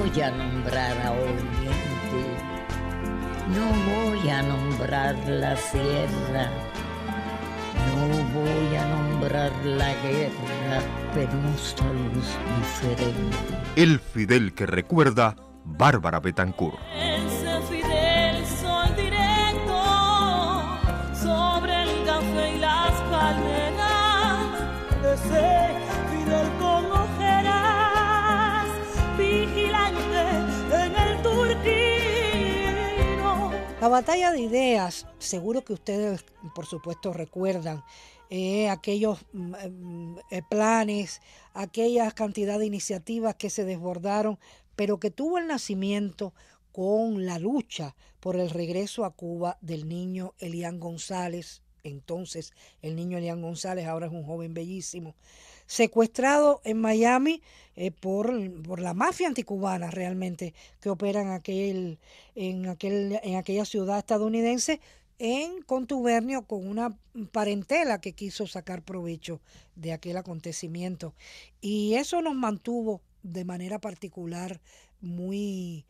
voy a nombrar a Oriente, no voy a nombrar la sierra, no voy a nombrar la guerra, penosa luz diferente. El Fidel que recuerda, Bárbara Betancourt. Ese Fidel sol directo sobre el café y las palmeras. Ese Fidel con ojeras, vigilante en el Turquino. La batalla de ideas, seguro que ustedes por supuesto recuerdan aquellos planes, aquella cantidad de iniciativas que se desbordaron, pero que tuvo el nacimiento con la lucha por el regreso a Cuba del niño Elian González. Entonces el niño Elian González ahora es un joven bellísimo, secuestrado en Miami por la mafia anticubana realmente que opera en aquella ciudad estadounidense, en contubernio con una parentela que quiso sacar provecho de aquel acontecimiento. Y eso nos mantuvo de manera particular muy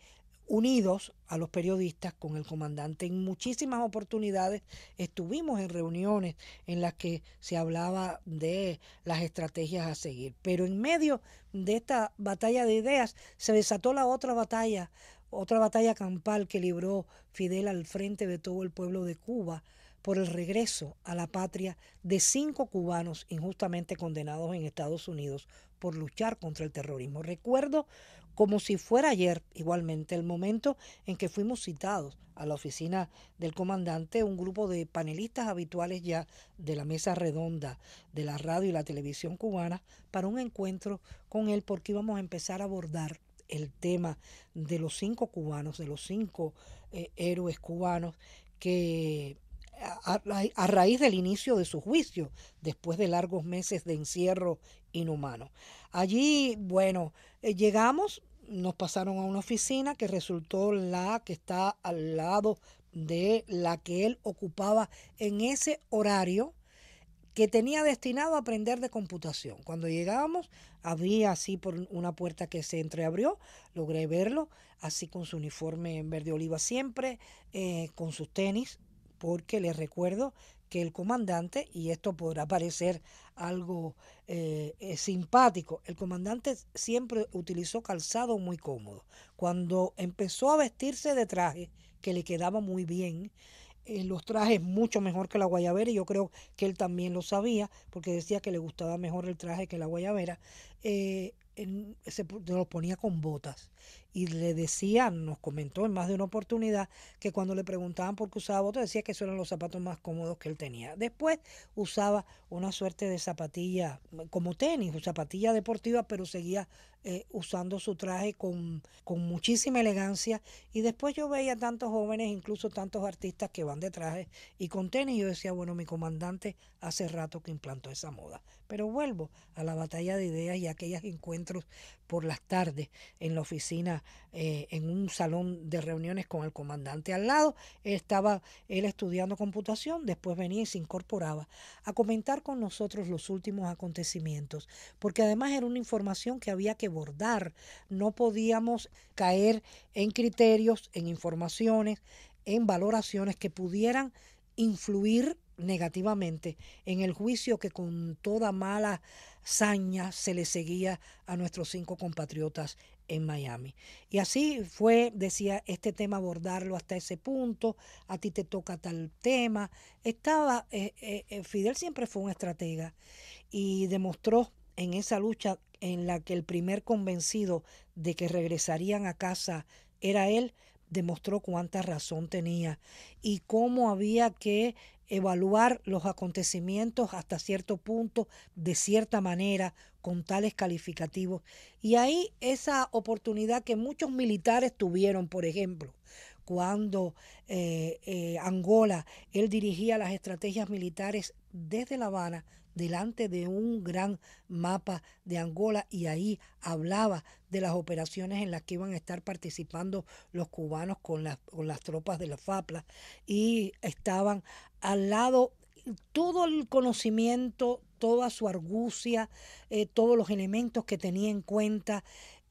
unidos a los periodistas con el comandante. En muchísimas oportunidades estuvimos en reuniones en las que se hablaba de las estrategias a seguir. Pero en medio de esta batalla de ideas se desató la otra batalla campal que libró Fidel al frente de todo el pueblo de Cuba por el regreso a la patria de 5 cubanos injustamente condenados en Estados Unidos por luchar contra el terrorismo. Recuerdo como si fuera ayer, igualmente, el momento en que fuimos citados a la oficina del comandante, un grupo de panelistas habituales ya de la mesa redonda de la radio y la televisión cubana, para un encuentro con él, porque íbamos a empezar a abordar el tema de los 5 cubanos, de los 5 héroes cubanos que a raíz del inicio de su juicio, después de largos meses de encierro inhumano. Allí, bueno, llegamos, nos pasaron a una oficina que resultó la que está al lado de la que él ocupaba en ese horario, que tenía destinado a aprender de computación. Cuando llegábamos, había así por una puerta que se entreabrió, logré verlo, así con su uniforme en verde oliva siempre, con sus tenis, porque les recuerdo que el comandante, y esto podrá parecer algo simpático, el comandante siempre utilizó calzado muy cómodo. Cuando empezó a vestirse de traje, que le quedaba muy bien, los trajes mucho mejor que la guayabera, y yo creo que él también lo sabía, porque decía que le gustaba mejor el traje que la guayabera, se los ponía con botas. Y le decía, nos comentó en más de una oportunidad, que cuando le preguntaban por qué usaba botas, decía que esos eran los zapatos más cómodos que él tenía. Después usaba una suerte de zapatilla como tenis, o zapatilla deportiva, pero seguía usando su traje con muchísima elegancia. Y después yo veía tantos jóvenes, incluso tantos artistas que van de traje y con tenis, y yo decía, bueno, mi comandante hace rato que implantó esa moda. Pero vuelvo a la batalla de ideas y a aquellos encuentros por las tardes en la oficina, en un salón de reuniones con el comandante al lado. Estaba él estudiando computación, después venía y se incorporaba a comentar con nosotros los últimos acontecimientos, porque además era una información que había que bordar. No podíamos caer en criterios, en informaciones, en valoraciones que pudieran influir negativamente en el juicio que con toda mala saña se le seguía a nuestros 5 compatriotas en Miami. Y así fue, decía, este tema abordarlo hasta ese punto, a ti te toca tal tema. Fidel siempre fue un estratega y demostró en esa lucha en la que el primer convencido de que regresarían a casa era él, demostró cuánta razón tenía y cómo había que evaluar los acontecimientos hasta cierto punto, de cierta manera, con tales calificativos. Y ahí esa oportunidad que muchos militares tuvieron, por ejemplo, cuando Angola, él dirigía las estrategias militares desde La Habana, delante de un gran mapa de Angola, y ahí hablaba de las operaciones en las que iban a estar participando los cubanos con las tropas de la FAPLA, y estaban al lado todo el conocimiento, toda su argucia, todos los elementos que tenía en cuenta.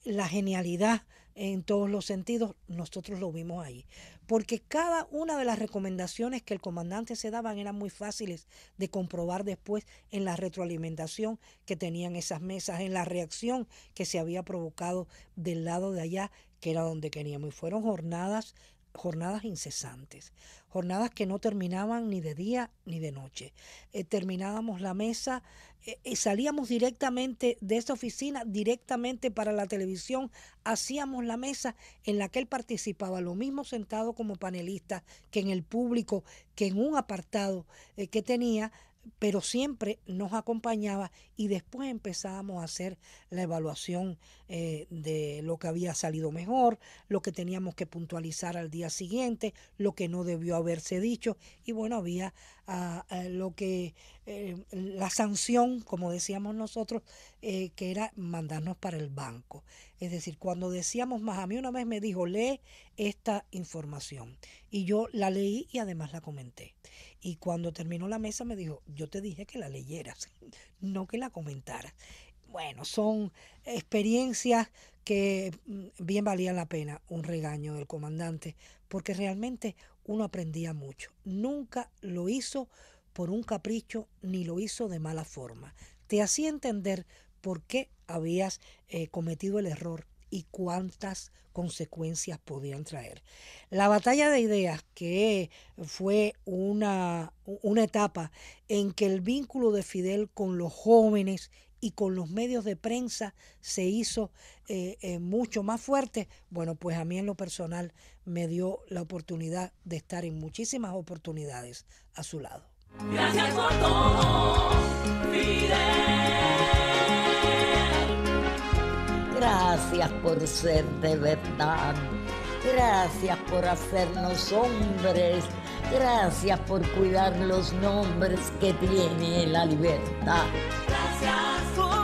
la genialidad en todos los sentidos, nosotros lo vimos ahí. Porque cada una de las recomendaciones que el comandante se daban eran muy fáciles de comprobar después en la retroalimentación que tenían esas mesas, en la reacción que se había provocado del lado de allá, que era donde queríamos. Y fueron jornadas incesantes, jornadas que no terminaban ni de día ni de noche. Terminábamos la mesa y salíamos directamente de esa oficina, directamente para la televisión, hacíamos la mesa en la que él participaba, lo mismo sentado como panelista que en el público, que en un apartado que tenía, pero siempre nos acompañaba y después empezábamos a hacer la evaluación de lo que había salido mejor, lo que teníamos que puntualizar al día siguiente, lo que no debió haberse dicho y bueno, había la sanción, como decíamos nosotros, que era mandarnos para el banco. Es decir, cuando decíamos más, a mí una vez me dijo, lee esta información y yo la leí y además la comenté. Y cuando terminó la mesa me dijo, yo te dije que la leyeras, no que la comentaras. Bueno, son experiencias que bien valían la pena un regaño del comandante, porque realmente uno aprendía mucho. Nunca lo hizo por un capricho ni lo hizo de mala forma. Te hacía entender por qué habías cometido el error y cuántas consecuencias podían traer. La batalla de ideas, que fue una etapa en que el vínculo de Fidel con los jóvenes y con los medios de prensa se hizo mucho más fuerte, bueno, pues a mí en lo personal me dio la oportunidad de estar en muchísimas oportunidades a su lado. Gracias por todo, Fidel. Gracias por ser de verdad. Gracias por hacernos hombres. Gracias por cuidar los nombres que tiene la libertad. Gracias por